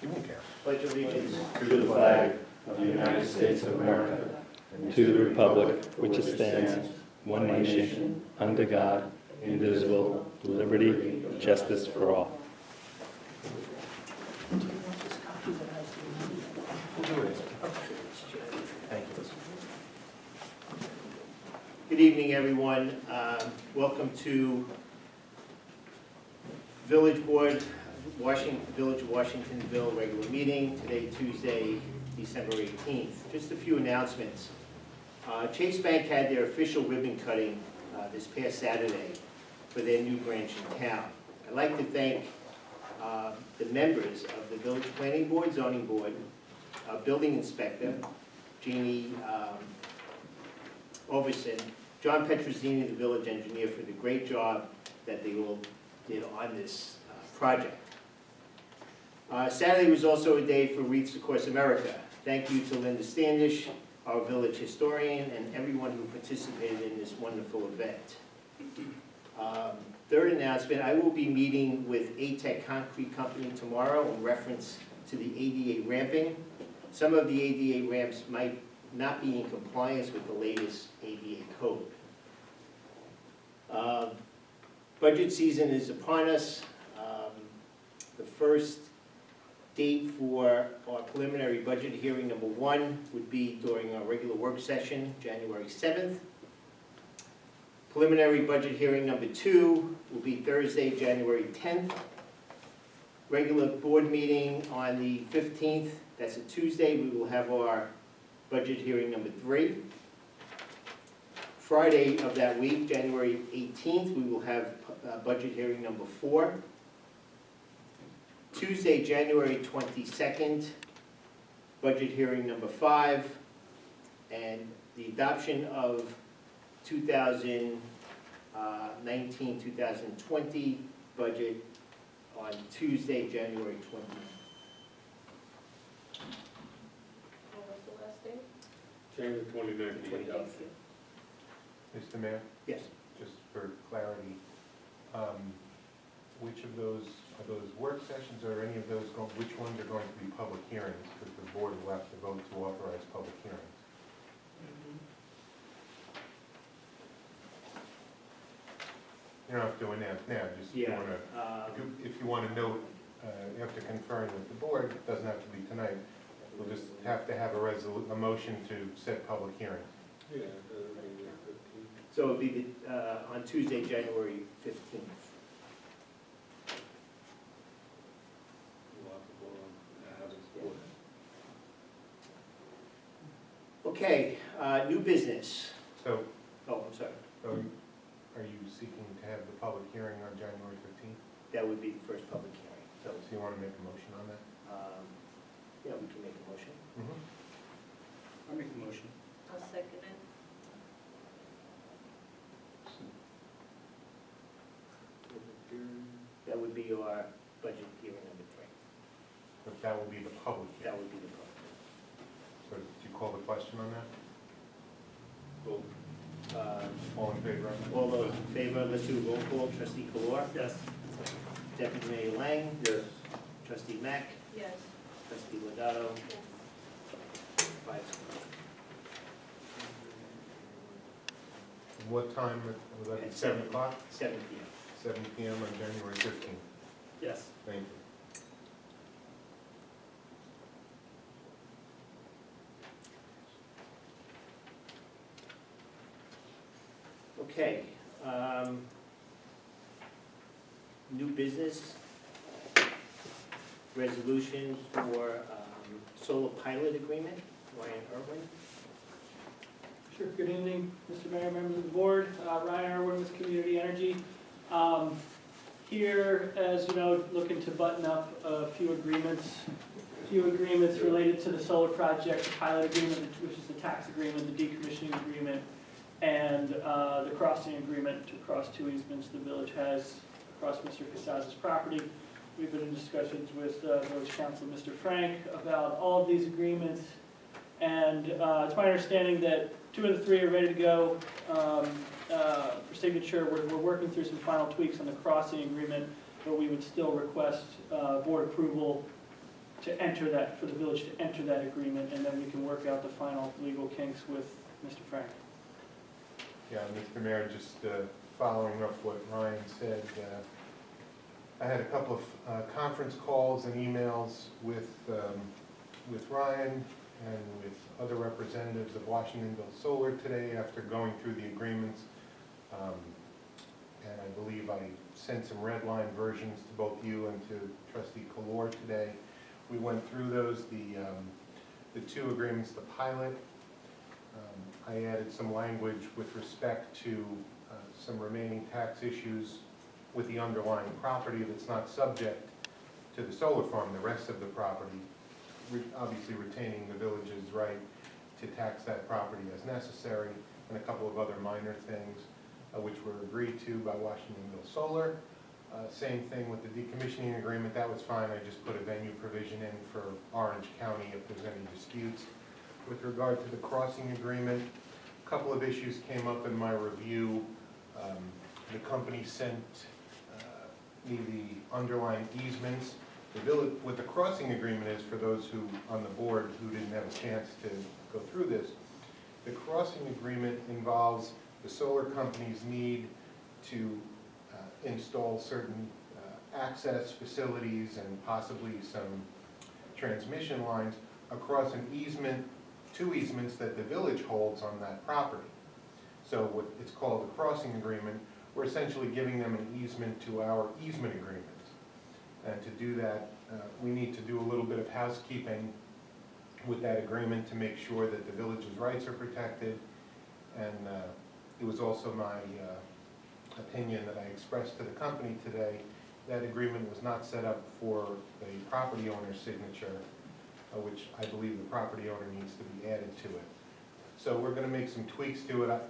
You won't care. Pledge allegiance to the flag of the United States of America, and to the republic which stands, one nation, under God, indivisible, with liberty and justice for all. We'll do it. Thank you. Good evening, everyone. Welcome to Village Board, Village of Washingtonville regular meeting, today Tuesday, December 18th. Just a few announcements. Chase Bank had their official ribbon cutting this past Saturday for their new branch in town. I'd like to thank the members of the Village Planning Board, Zoning Board, Building Inspector, Jeannie Overson, John Petrosini, the village engineer, for the great job that they all did on this project. Saturday was also a day for Wreaths Across America. Thank you to Linda Standish, our village historian, and everyone who participated in this wonderful event. Third announcement, I will be meeting with ATEC Concrete Company tomorrow in reference to the ADA ramping. Some of the ADA ramps might not be in compliance with the latest ADA code. Budget season is upon us. The first date for our preliminary budget hearing number 1 would be during our regular work session, January 7th. Preliminary budget hearing number 2 will be Thursday, January 10th. Regular board meeting on the 15th, that's a Tuesday. We will have our budget hearing number 3. Friday of that week, January 18th, we will have budget hearing number 4. Tuesday, January 22nd, budget hearing number 5, and the adoption of 2019-2020 budget on Tuesday, January 20th. What was the last date? January 29th. Mr. Mayor, Yes. just for clarity, which of those, are those work sessions or any of those, which ones are going to be public hearings? Because the board will have to vote to authorize public hearings. You don't have to announce now, just if you Yeah. want to, if you want to note, you have to confirm with the board, it doesn't have to be tonight. We'll just have to have a motion to set public hearings. Yeah, January 15th. So it'll be on Tuesday, January 15th. We'll have to vote on having sport. Okay, new business. So, Oh, I'm sorry. are you seeking to have the public hearing on January 15th? That would be the first public hearing. So you want to make a motion on that? Yeah, we can make a motion. I'll make the motion. I'll second it. That would be our budget hearing number 3. But that will be the public That hearing. would be the public. So did you call the question on that? Vote. All in favor? All those in favor, let's do a roll call. Trustee Kolar? Yes. Deputy Mayor Lang? Yes. Trustee Mack? Yes. Trustee Lodato? 5. What time, was that At at 7 o'clock? 7 p.m. 7 p.m. on January 15th. Yes. Thank you. Okay. New business. Resolution for solar pilot agreement. Ryan Irwin. Sure, good evening, Mr. Mayor, members of the board. Ryan Irwin with Community Energy. Here, as you know, looking to button up a few agreements related to the solar project, the pilot agreement, which is the tax agreement, the decommissioning agreement, and the crossing agreement to cross 2 easements the village has across Mr. Casaz's property. We've been in discussions with Village Council, Mr. Frank, about all of these agreements, and it's my understanding that 2 of the 3 are ready to go for signature. We're working through some final tweaks on the crossing agreement, but we would still request board approval to enter that, for the village to enter that agreement, and then we can work out the final legal kinks with Mr. Frank. Yeah, Mr. Mayor, just following up what Ryan said, I had a couple of conference calls and emails with Ryan and with other representatives of Washingtonville Solar today after going through the agreements. And I believe I sent some red line versions to both you and to Trustee Kalor today. We went through those, the two agreements, the pilot. I added some language with respect to some remaining tax issues with the underlying property that's not subject to the solar farm, the rest of the property, obviously retaining the village's right to tax that property as necessary, and a couple of other minor things which were agreed to by Washingtonville Solar. Same thing with the decommissioning agreement, that was fine, I just put a venue provision in for Orange County if there's any disputes. With regard to the crossing agreement, a couple of issues came up in my review. The company sent me the underlying easements. The village, what the crossing agreement is, for those who on the board who didn't have a chance to go through this, the crossing agreement involves the solar company's need to install certain access facilities and possibly some transmission lines across an easement, two easements that the village holds on that property. So what it's called the crossing agreement, we're essentially giving them an easement to our easement agreement. And to do that, we need to do a little bit of housekeeping with that agreement to make sure that the village's rights are protected. And it was also my opinion that I expressed to the company today, that agreement was not set up for the property owner's signature, which I believe the property owner needs to be added to it. So we're going to make some tweaks to it.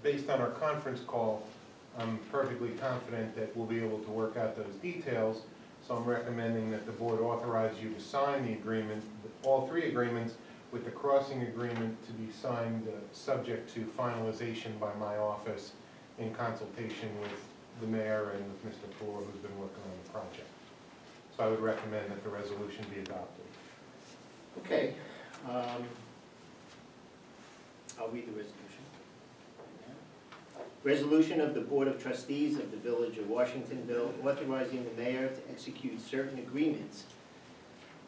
Based on our conference call, I'm perfectly confident that we'll be able to work out those details. So I'm recommending that the board authorize you to sign the agreement, all three agreements, with the crossing agreement to be signed subject to finalization by my office in consultation with the mayor and with Mr. Flor, who's been working on the project. So I would recommend that the resolution be adopted. Okay. I'll read the resolution. Resolution of the Board of Trustees of the Village of Washingtonville authorizing the mayor to execute certain agreements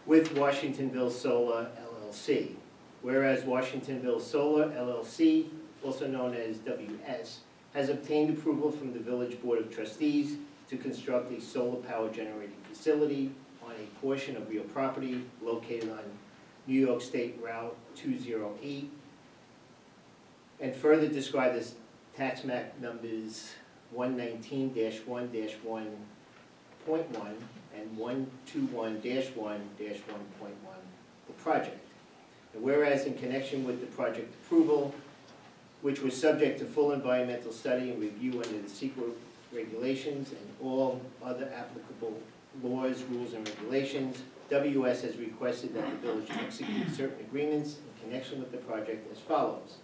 with Washingtonville Solar LLC. Whereas Washingtonville Solar LLC, also known as WS, has obtained approval from the Village Board of Trustees to construct a solar power generating facility on a portion of real property located on New York State Route 208, and further describe as tax map numbers 119-1-1.1 and 121-1-1.1, the project. And whereas in connection with the project approval, which was subject to full environmental study and review under the secret regulations and all other applicable laws, rules, and regulations, WS has requested that the village execute certain agreements in connection with the project as follows.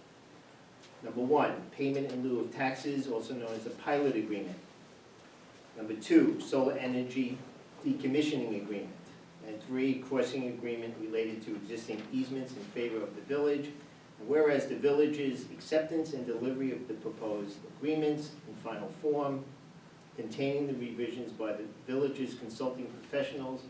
Number one, payment in lieu of taxes, also known as a pilot agreement. Number two, solar energy decommissioning agreement. And three, crossing agreement related to existing easements in favor of the village. And whereas the village's acceptance and delivery of the proposed agreements in final form, containing the revisions by the village's consulting professionals,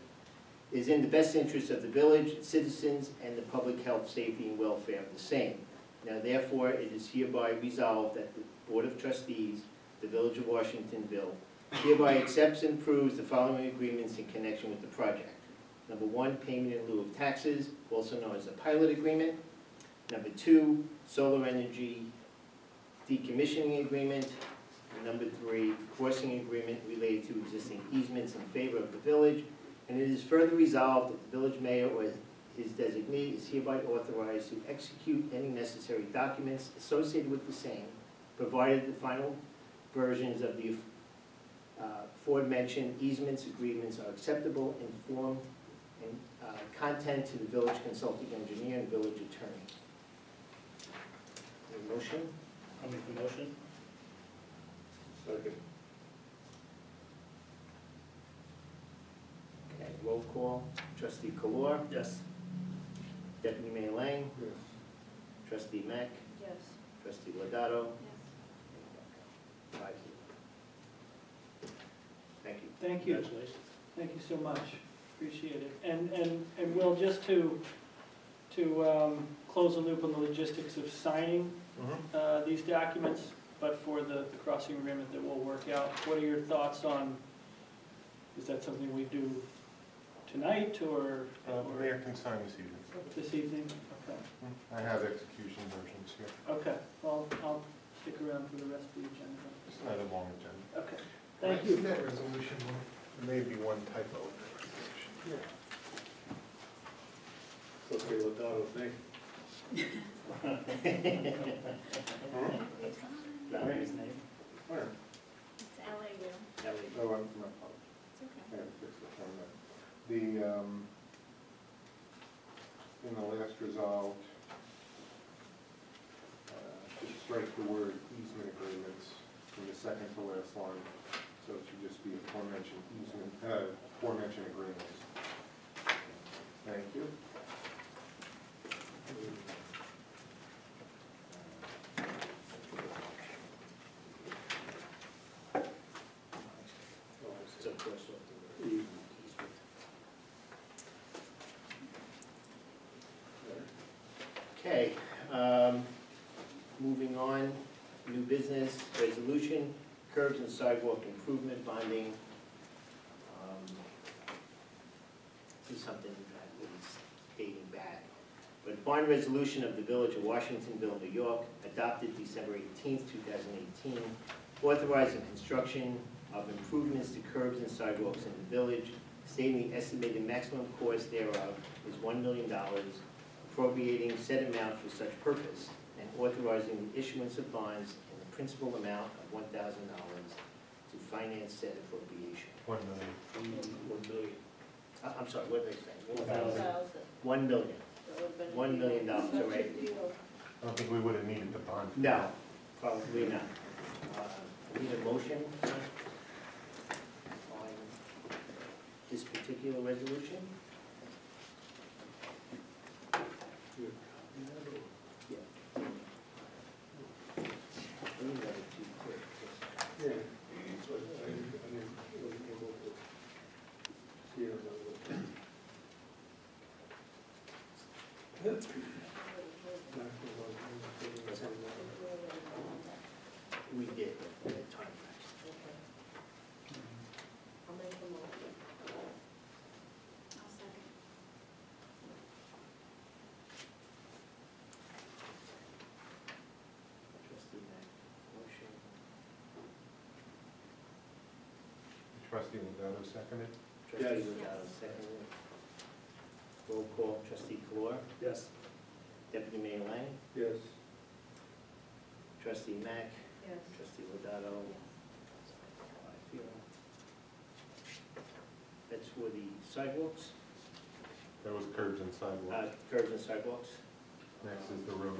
is in the best interest of the village, its citizens, and the public health, safety, and welfare of the same. Now therefore, it is hereby resolved that the Board of Trustees, the Village of Washingtonville, hereby accepts and approves the following agreements in connection with the project. Number one, payment in lieu of taxes, also known as a pilot agreement. Number two, solar energy decommissioning agreement. And number three, crossing agreement related to existing easements in favor of the village. And it is further resolved that the village mayor or his designee is hereby authorized to execute any necessary documents associated with the same, provided the final versions of the aforementioned easements agreements are acceptable in form and content to the village consulting engineer and village attorney. Any motion? I'll make the motion. Second. Okay, Roll call, trustee Kolar, Yes. deputy mayor Lang, Yes. trustee Mack, Yes. trustee Lodato. Yes. 5-0. Thank you. Thank you. Congratulations. Thank you so much, appreciate it. And Will, just to close the loop on the logistics of signing these documents, but for the crossing agreement that we'll work out, what are your thoughts on, is that something we do tonight or Mayor can sign this evening. this evening? Okay, I have execution versions here. okay, well, I'll stick around for the rest of the agenda. It's not a long agenda. Okay, thank you. That resolution, there may be one typo in the resolution. Okay, Lodato, thank you. Larry's name. Where? It's LAU. Ellie. Oh, I'm, my apologies. It's okay. I gotta fix the format. In the last resolved, just strike the word easement agreements from the second to last line. So it should just be aforementioned easement, aforementioned agreements. Thank you. It's of course of the easement. Okay, moving on, new business, resolution, curbs and sidewalk improvement bonding. This is something that was dating back. But bond resolution of the Village of Washingtonville, New York, adopted December 18th, 2018, authorizing construction of improvements to curbs and sidewalks in the village, stating the estimated maximum cost thereof is $1 million, appropriating said amount for such purpose, and authorizing the issuance of bonds in the principal amount of $1,000 to finance said appropriation. 1 million. 1 million. I'm sorry, what did I say? 1,000. 1 million. That would've been a $1 million, deal. all Such a right. deal. I don't think we would have needed the bond. No, probably not. Need a motion on this particular resolution? Yeah. I think that was too quick. Yeah. So I didn't wasn't able to see it. We did at time. I'll make a motion. I'll second. Trustee Mack, motion. Trustee Lodato seconded. Trustee Yes. Lodato, seconded. Roll call, trustee Kolar, Yes. deputy mayor Lang, Yes. trustee Mack, Yes. trustee Lodato. 5-0. That's for the sidewalks, That was curbs and sidewalks. curbs and sidewalks. Next is the road.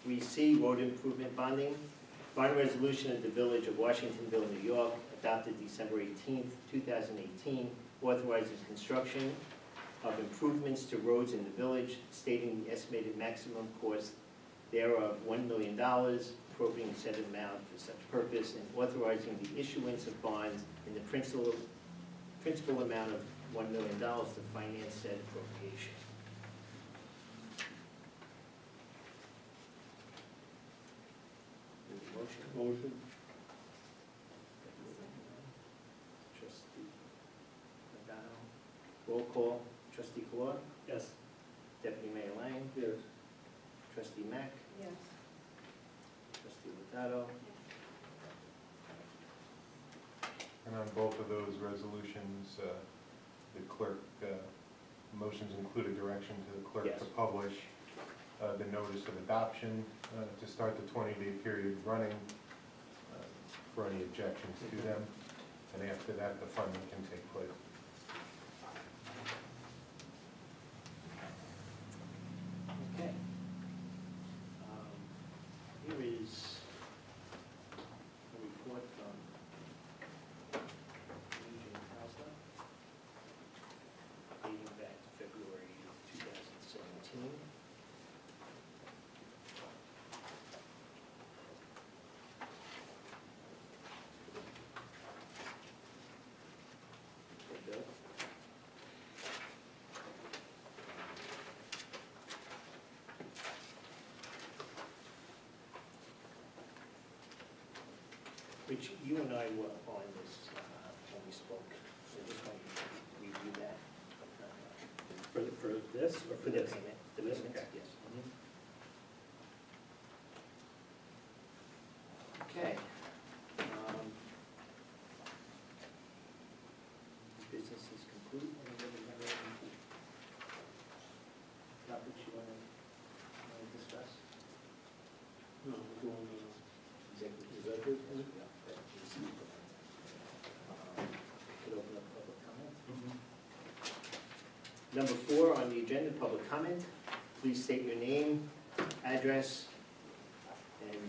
We see road improvement bonding. Bond resolution of the Village of Washingtonville, New York, adopted December 18th, 2018, authorizing construction of improvements to roads in the village, stating the estimated maximum cost thereof $1 million, appropriating said amount for such purpose, and authorizing the issuance of bonds in the principal amount of $1 million to finance said appropriation. Need a motion? Motion? Trustee Lodato. Roll call, trustee Kolar, Yes. deputy mayor Lang, Yes. trustee Mack, Yes. trustee Lodato. And on both of those resolutions, the clerk, motions include a direction to the clerk Yes. to publish the notice of adoption to start the 20-day period running for any objections to them. And after that, the funding can take place. Okay. Here is a report from Rich, you and I were on this when we spoke, so just want to review that. For this or For the payment, the This, payments, okay. yes. Okay. Business is complete. Anybody have any topics you want to discuss? No, we're doing, Executive. Could open up public comment. Number 4 on the agenda, public comment. Please state your name, address, and